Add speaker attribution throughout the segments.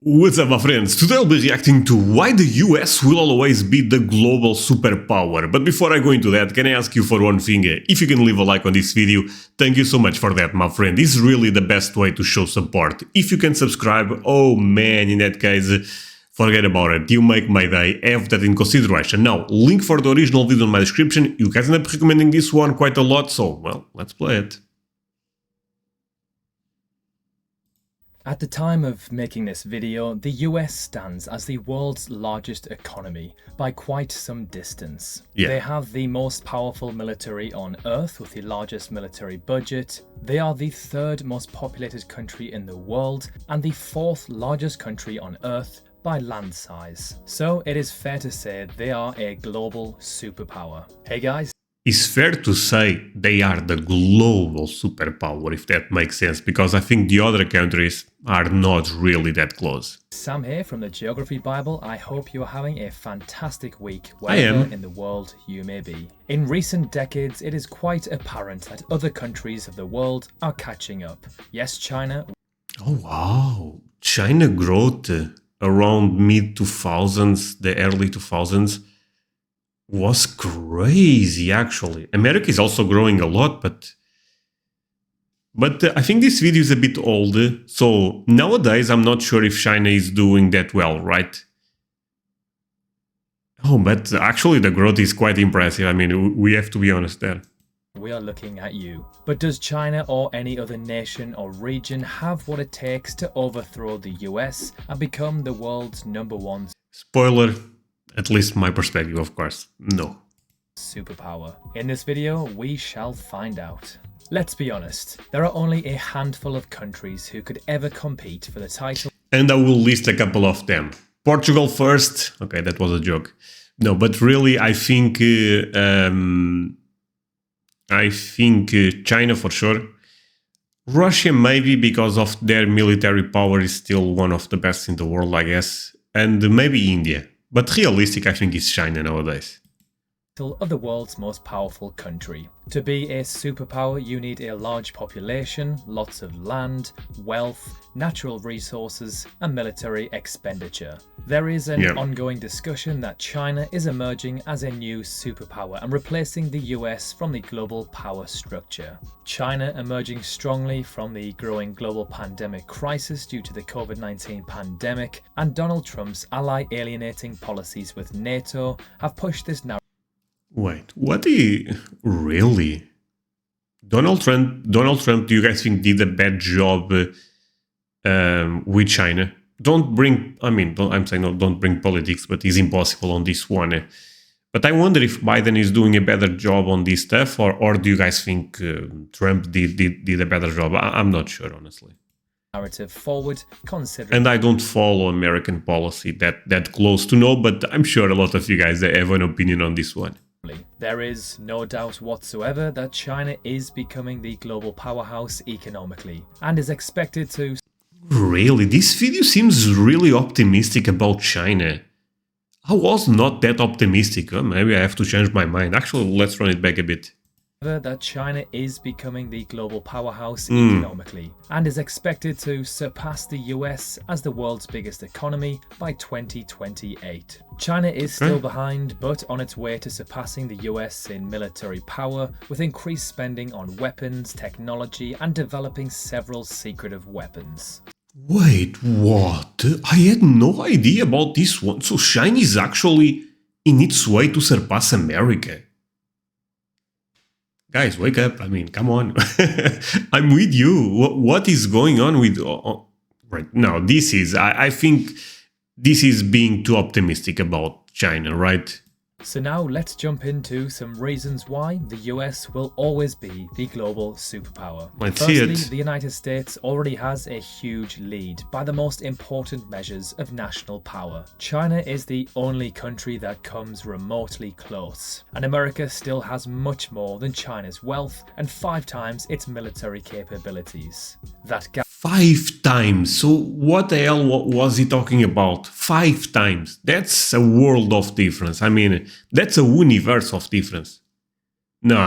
Speaker 1: What's up, my friends? Today I'll be reacting to why the US will always be the global superpower. But before I go into that, can I ask you for one thing? If you can leave a like on this video, thank you so much for that, my friend. It's really the best way to show support. If you can subscribe, oh man, in that case, forget about it. You make my day. Have that in consideration. Now, link for the original video in my description. You guys end up recommending this one quite a lot, so, well, let's play it.
Speaker 2: At the time of making this video, the US stands as the world's largest economy by quite some distance.
Speaker 1: Yeah.
Speaker 2: They have the most powerful military on Earth with the largest military budget. They are the third most populated country in the world and the fourth largest country on Earth by land size. So it is fair to say they are a global superpower. Hey guys.
Speaker 1: It's fair to say they are the global superpower, if that makes sense, because I think the other countries are not really that close.
Speaker 2: Sam here from the Geography Bible. I hope you are having a fantastic week
Speaker 1: I am.
Speaker 2: wherever in the world you may be. In recent decades, it is quite apparent that other countries of the world are catching up. Yes, China.
Speaker 1: Oh wow, China growth around mid-2000s, the early 2000s, was crazy actually. America is also growing a lot, but I think this video is a bit old, so nowadays I'm not sure if China is doing that well, right? Oh, but actually the growth is quite impressive. I mean, we have to be honest there.
Speaker 2: We are looking at you. But does China or any other nation or region have what it takes to overthrow the US and become the world's #1
Speaker 1: Spoiler, at least my perspective, of course, no.
Speaker 2: superpower? In this video, we shall find out. Let's be honest, there are only a handful of countries who could ever compete for the title.
Speaker 1: And I will list a couple of them. Portugal first. Okay, that was a joke. No, but really, I think China for sure. Russia maybe because of their military power is still one of the best in the world, I guess. And maybe India. But realistic, I think it's China nowadays.
Speaker 2: Of the world's most powerful country. To be a superpower, you need a large population, lots of land, wealth, natural resources, and military expenditure. There is an ongoing discussion that China is emerging as a new superpower and replacing the US from the global power structure. China emerging strongly from the growing global pandemic crisis due to the COVID-19 pandemic, and Donald Trump's ally alienating policies with NATO have pushed this narrative.
Speaker 1: Wait, what really? Donald Trump, do you guys think did a bad job with China? Don't bring politics, but it's impossible on this one. But I wonder if Biden is doing a better job on this stuff, or do you guys think Trump did a better job? I'm not sure, honestly.
Speaker 2: Narrative forward, considering.
Speaker 1: And I don't follow American policy that close to know, but I'm sure a lot of you guys have an opinion on this one.
Speaker 2: There is no doubt whatsoever that China is becoming the global powerhouse economically and is expected to.
Speaker 1: Really? This video seems really optimistic about China. I was not that optimistic. Maybe I have to change my mind. Actually, let's run it back a bit.
Speaker 2: That China is becoming the global powerhouse economically and is expected to surpass the US as the world's biggest economy by 2028. China is still behind, but on its way to surpassing the US in military power with increased spending on weapons, technology, and developing several secretive weapons.
Speaker 1: Wait, what? I had no idea about this one. So China is actually in its way to surpass America. Guys, wake up. I mean, come on. I'm with you. What is going on with... right now, this is... I think this is being too optimistic about China, right?
Speaker 2: So now let's jump into some reasons why the US will always be the global superpower. Firstly, the United States already has a huge lead by the most important measures of national power. China is the only country that comes remotely close, and America still has much more than China's wealth and 5 times its military capabilities. That gap
Speaker 1: 5 times. So what the hell was he talking about? 5 times. That's a world of difference. I mean, that's a universe of difference. No,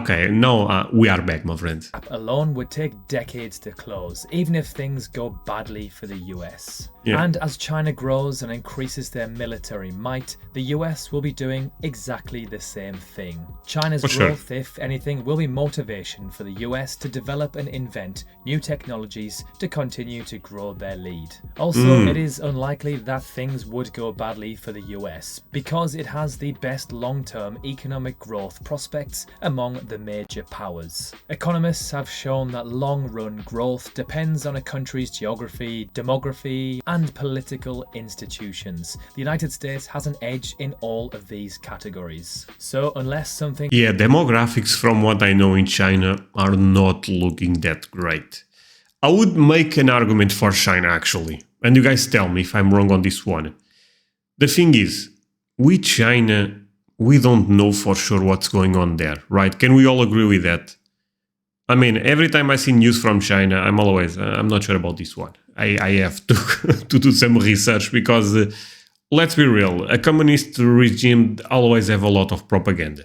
Speaker 1: okay, no, we are back, my friend.
Speaker 2: Alone would take decades to close, even if things go badly for the US.
Speaker 1: Yeah.
Speaker 2: And as China grows and increases their military might, the US will be doing exactly the same thing. China's growth, if anything, will be motivation for the US to develop and invent new technologies to continue to grow their lead. Also, it is unlikely that things would go badly for the US because it has the best long-term economic growth prospects among the major powers. Economists have shown that long-run growth depends on a country's geography, demography, and political institutions. The United States has an edge in all of these categories. So unless something...
Speaker 1: Yeah, demographics from what I know in China are not looking that great. I would make an argument for China actually, and you guys tell me if I'm wrong on this one. The thing is, with China, we don't know for sure what's going on there, right? Can we all agree with that? I mean, every time I see news from China, I'm always, I'm not sure about this one. I have to, to do some research because, let's be real, a communist regime always have a lot of propaganda.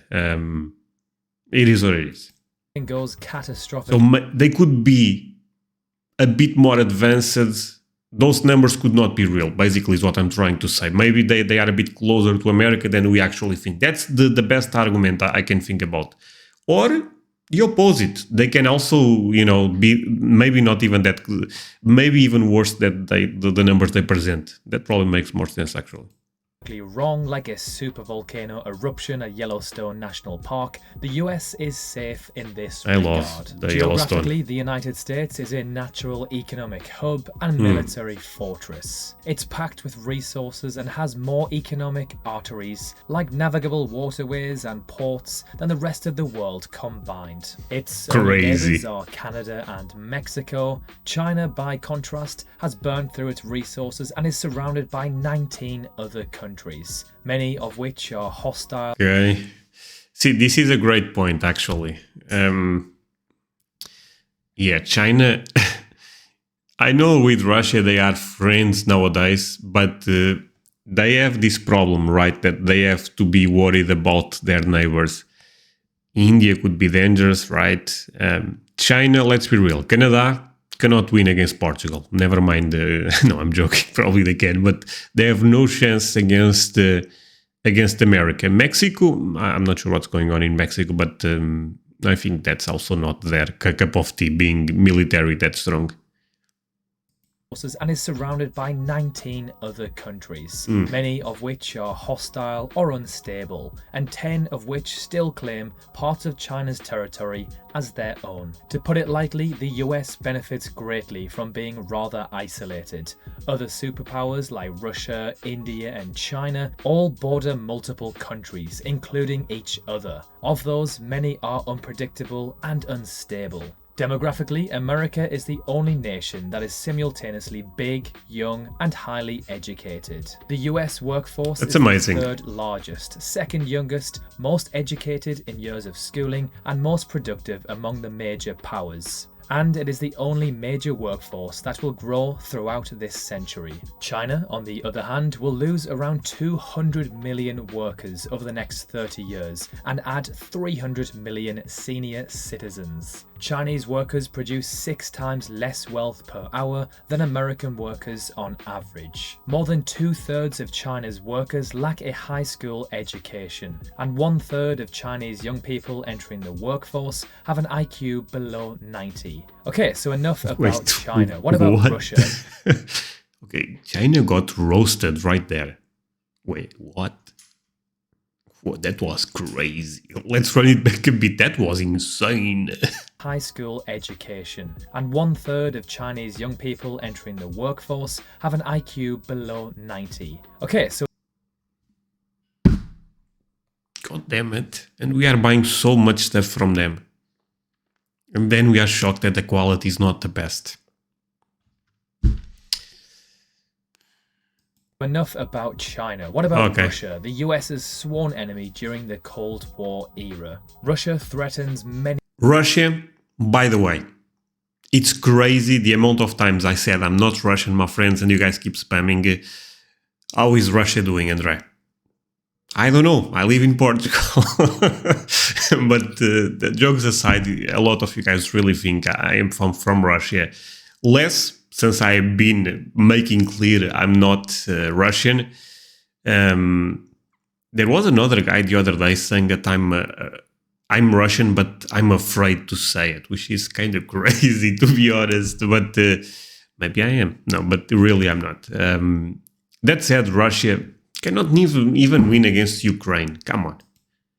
Speaker 1: It is what it is.
Speaker 2: Goes catastrophic.
Speaker 1: So they could be a bit more advanced. Those numbers could not be real, basically is what I'm trying to say. Maybe they are a bit closer to America than we actually think. That's the best argument I can think about. Or the opposite. They can also, you know, be maybe not even that, maybe even worse than the numbers they present. That probably makes more sense actually.
Speaker 2: Wrong, like a supervolcano eruption at Yellowstone National Park, the US is safe in this regard.
Speaker 1: Love the Yellowstone.
Speaker 2: Geographically, the United States is a natural economic hub and military fortress. It's packed with resources and has more economic arteries, like navigable waterways and ports, than the rest of the world combined. Its neighbors are Canada and Mexico. China, by contrast, has burned through its resources and is surrounded by 19 other countries, many of which are hostile.
Speaker 1: Okay. See, this is a great point, actually. Yeah, China... I know with Russia they are friends nowadays, but they have this problem, right, that they have to be worried about their neighbors. India could be dangerous, right? China, let's be real, Canada cannot win against Portugal. Never mind. No, I'm joking. Probably they can, but they have no chance against America. Mexico, I'm not sure what's going on in Mexico, but I think that's also not their cup of tea, being military that strong.
Speaker 2: And is surrounded by 19 other countries, many of which are hostile or unstable, and 10 of which still claim parts of China's territory as their own. To put it lightly, the US benefits greatly from being rather isolated. Other superpowers like Russia, India, and China all border multiple countries, including each other. Of those, many are unpredictable and unstable. Demographically, America is the only nation that is simultaneously big, young, and highly educated. The US workforce is the third largest, second youngest, most educated in years of schooling, and most productive among the major powers. And it is the only major workforce that will grow throughout this century. China, on the other hand, will lose around 200 million workers over the next 30 years and add 300 million senior citizens. Chinese workers produce 6 times less wealth per hour than American workers on average. More than 2/3 of China's workers lack a high school education, and 1/3 of Chinese young people entering the workforce have an IQ below 90. Okay, so enough about China. What about Russia?
Speaker 1: Okay, China got roasted right there. Wait, what? What? That was crazy. Let's run it back a bit. That was insane.
Speaker 2: High school education, and 1/3 of Chinese young people entering the workforce have an IQ below 90. Okay, so...
Speaker 1: God damn it. And we are buying so much stuff from them. And then we are shocked that the quality is not the best.
Speaker 2: Enough about China. What about Russia, the US's sworn enemy during the Cold War era? Russia threatens many...
Speaker 1: Russia, by the way, it's crazy the amount of times I said I'm not Russian, my friends, and you guys keep spamming. How is Russia doing, André? I don't know. I live in Portugal. But the jokes aside, a lot of you guys really think I am from Russia. Less, since I've been making clear I'm not Russian. There was another guy the other day saying that I'm Russian, but I'm afraid to say it, which is kind of crazy, to be honest. But maybe I am. No, but really I'm not. That said, Russia cannot even win against Ukraine. Come on.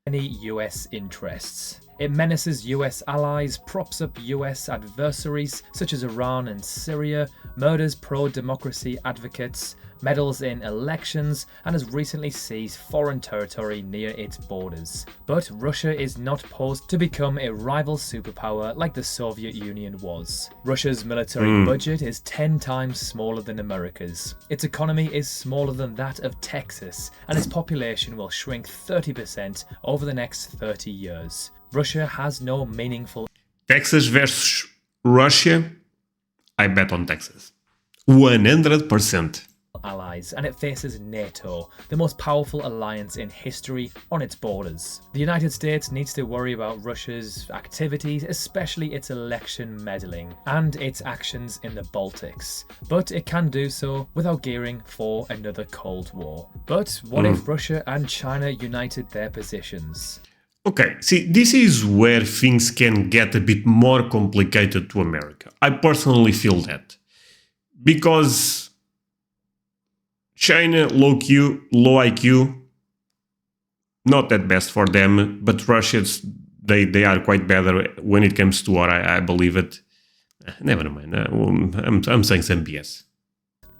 Speaker 2: Any US interests. It menaces US allies, props up US adversaries such as Iran and Syria, murders pro-democracy advocates, meddles in elections, and has recently seized foreign territory near its borders. But Russia is not posed to become a rival superpower like the Soviet Union was. Russia's military budget is 10 times smaller than America's. Its economy is smaller than that of Texas, and its population will shrink 30% over the next 30 years. Russia has no meaningful...
Speaker 1: Texas versus Russia, I bet on Texas. 100%.
Speaker 2: allies, and it faces NATO, the most powerful alliance in history, on its borders. The United States needs to worry about Russia's activities, especially its election meddling and its actions in the Baltics, but it can do so without gearing for another Cold War. But what if Russia and China united their positions?
Speaker 1: Okay, see, this is where things can get a bit more complicated to America. I personally feel that. Because China, low IQ, not that best for them, but Russia, they are quite better when it comes to war, I believe it. Never mind, I'm saying some BS.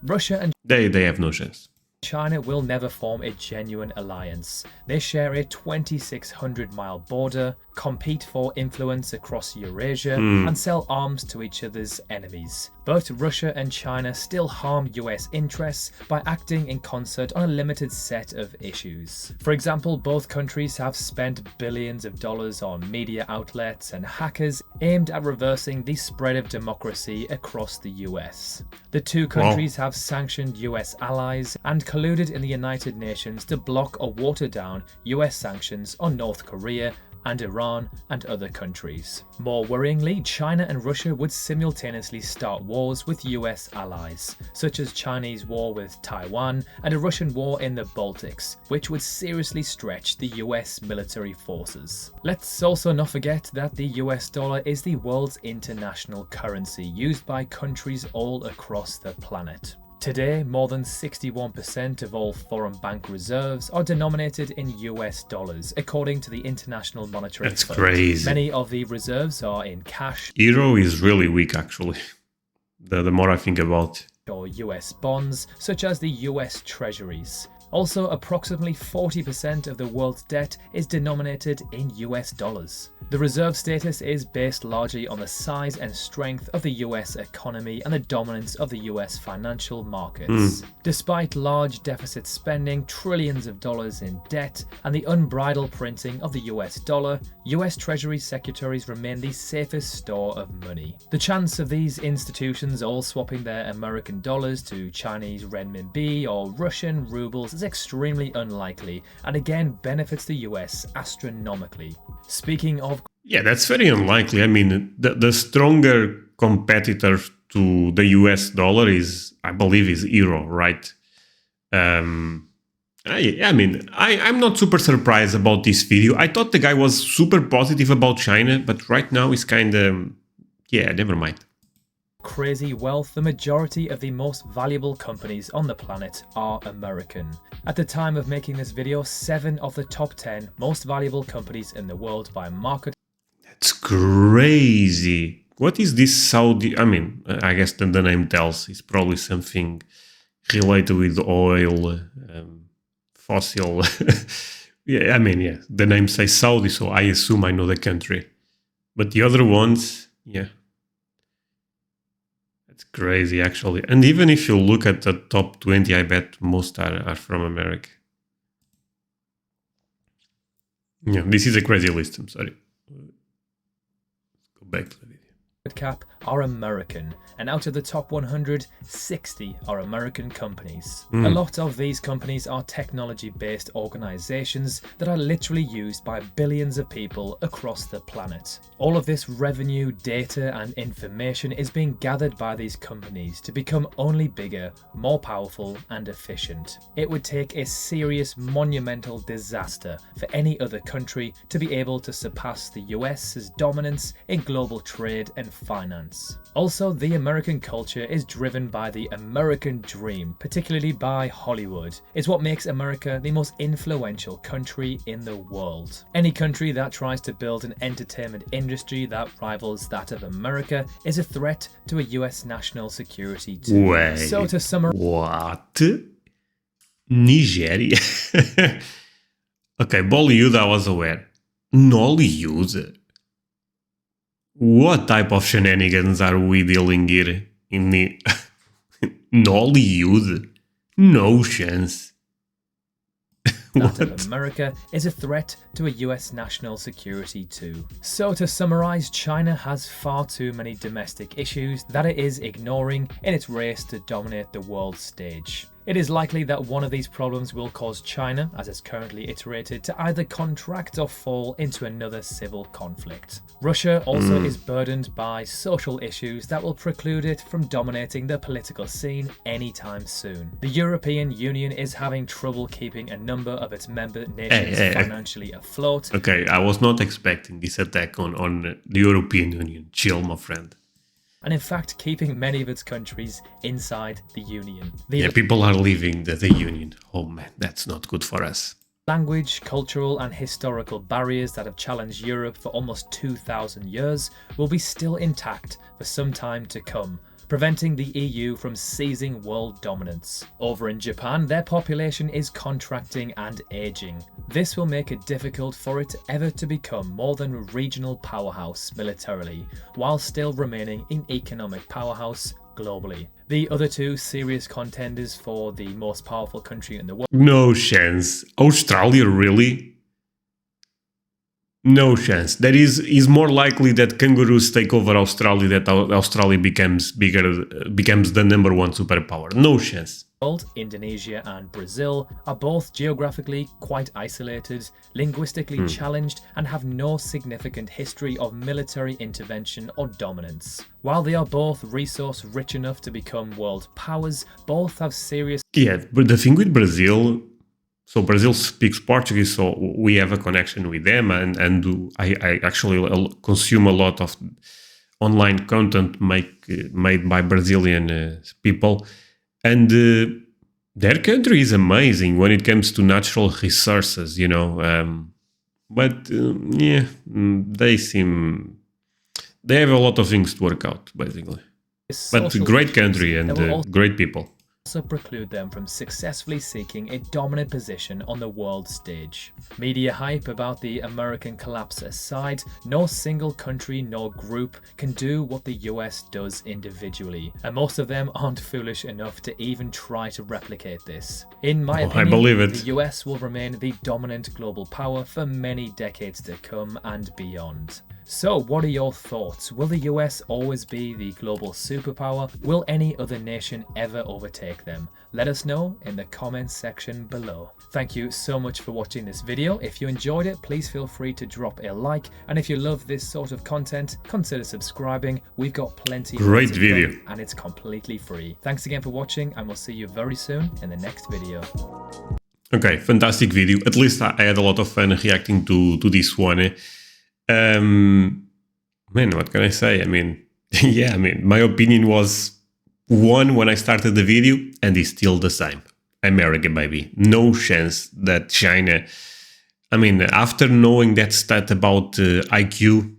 Speaker 2: Russia and
Speaker 1: They have no chance.
Speaker 2: China will never form a genuine alliance. They share a 2,600-mile border, compete for influence across Eurasia, and sell arms to each other's enemies. But Russia and China still harm US interests by acting in concert on a limited set of issues. For example, both countries have spent billions of dollars on media outlets and hackers aimed at reversing the spread of democracy across the US. The two countries have sanctioned US allies and colluded in the United Nations to block or water down US sanctions on North Korea and Iran and other countries. More worryingly, China and Russia would simultaneously start wars with US allies, such as Chinese war with Taiwan and a Russian war in the Baltics, which would seriously stretch the US military forces. Let's also not forget that the US dollar is the world's international currency, used by countries all across the planet. Today, more than 61% of all foreign bank reserves are denominated in US dollars, according to the International Monetary Fund.
Speaker 1: That's crazy.
Speaker 2: Many of the reserves are in cash.
Speaker 1: Euro is really weak, actually. The more I think about it.
Speaker 2: Or US bonds, such as the US Treasuries. Also, approximately 40% of the world's debt is denominated in US dollars. The reserve status is based largely on the size and strength of the US economy and the dominance of the US financial markets. Despite large deficit spending, trillions of dollars in debt, and the unbridled printing of the US dollar, US Treasury secretaries remain the safest store of money. The chance of these institutions all swapping their American dollars to Chinese renminbi or Russian rubles is extremely unlikely, and again benefits the US astronomically. Speaking of...
Speaker 1: Yeah, that's very unlikely. I mean, the stronger competitor to the US dollar is, I believe, is euro, right? I'm not super surprised about this video. I thought the guy was super positive about China, but right now he's kind of... Yeah, never mind.
Speaker 2: Crazy wealth, the majority of the most valuable companies on the planet are American. At the time of making this video, 7 of the top 10 most valuable companies in the world by market...
Speaker 1: That's crazy. What is this Saudi... I mean, I guess the name tells. It's probably something related with oil, fossil... yeah, I mean, yeah, the name says Saudi, so I assume I know the country. But the other ones, yeah. It's crazy, actually. And even if you look at the top 20, I bet most are from America. Yeah, this is a crazy list, I'm sorry. Let's go back to the video.
Speaker 2: cap are American, and out of the top 100, 60 are American companies. A lot of these companies are technology-based organizations that are literally used by billions of people across the planet. All of this revenue, data, and information is being gathered by these companies to become only bigger, more powerful, and efficient. It would take a serious, monumental disaster for any other country to be able to surpass the US's dominance in global trade and finance. Also, the American culture is driven by the American dream, particularly by Hollywood. It's what makes America the most influential country in the world. Any country that tries to build an entertainment industry that rivals that of America is a threat to a US national security too.
Speaker 1: Wait,
Speaker 2: so to summarize,
Speaker 1: what? Nigeria? Okay, Bollywood I was aware. Nollywood? What type of shenanigans are we dealing here in the Nollywood? No chance.
Speaker 2: that of America is a threat to a US national security too. So to summarize, China has far too many domestic issues that it is ignoring in its race to dominate the world stage. It is likely that one of these problems will cause China, as it's currently iterated, to either contract or fall into another civil conflict. Russia also is burdened by social issues that will preclude it from dominating the political scene anytime soon. The European Union is having trouble keeping a number of its member nations financially afloat.
Speaker 1: Okay, I was not expecting this attack on the European Union. Chill, my friend.
Speaker 2: And in fact keeping many of its countries inside the Union.
Speaker 1: People are leaving the Union. Oh man, that's not good for us.
Speaker 2: Language, cultural and historical barriers that have challenged Europe for almost 2,000 years will be still intact for some time to come, preventing the EU from seizing world dominance. Over in Japan, their population is contracting and aging. This will make it difficult for it ever to become more than a regional powerhouse militarily, while still remaining an economic powerhouse globally. The other two serious contenders for the most powerful country in the world.
Speaker 1: No chance. Australia, really? No chance. That is more likely that kangaroos take over Australia, that Australia becomes bigger, becomes the number one superpower. No chance.
Speaker 2: Indonesia and Brazil are both geographically quite isolated, linguistically challenged, and have no significant history of military intervention or dominance. While they are both resource rich enough to become world powers, both have serious...
Speaker 1: Yeah, but the thing with Brazil... So Brazil speaks Portuguese, so we have a connection with them, and I actually consume a lot of online content made by Brazilian people, and their country is amazing when it comes to natural resources, you know. But yeah, they have a lot of things to work out, basically. But great country and great people.
Speaker 2: Also preclude them from successfully seeking a dominant position on the world stage. Media hype about the American collapse aside, no single country nor group can do what the US does individually, and most of them aren't foolish enough to even try to replicate this. In my opinion,
Speaker 1: I believe it.
Speaker 2: The US will remain the dominant global power for many decades to come and beyond. So what are your thoughts? Will the US always be the global superpower? Will any other nation ever overtake them? Let us know in the comments section below. Thank you so much for watching this video. If you enjoyed it, please feel free to drop a like. And if you love this sort of content, consider subscribing. We've got plenty.
Speaker 1: Great video.
Speaker 2: And it's completely free. Thanks again for watching, and we'll see you very soon in the next video.
Speaker 1: Okay, fantastic video. At least I had a lot of fun reacting to this one. Man, what can I say? I mean, yeah, I mean, my opinion was one when I started the video, and it's still the same. America, baby. No chance that China... I mean, after knowing that stat about IQ,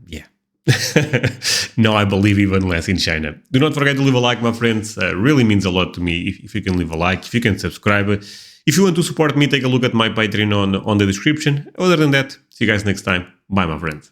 Speaker 1: yeah. Now I believe even less in China. Do not forget to leave a like, my friends. Really means a lot to me if you can leave a like, if you can subscribe. If you want to support me, take a look at my Patreon on the description. Other than that, see you guys next time. Bye, my friends.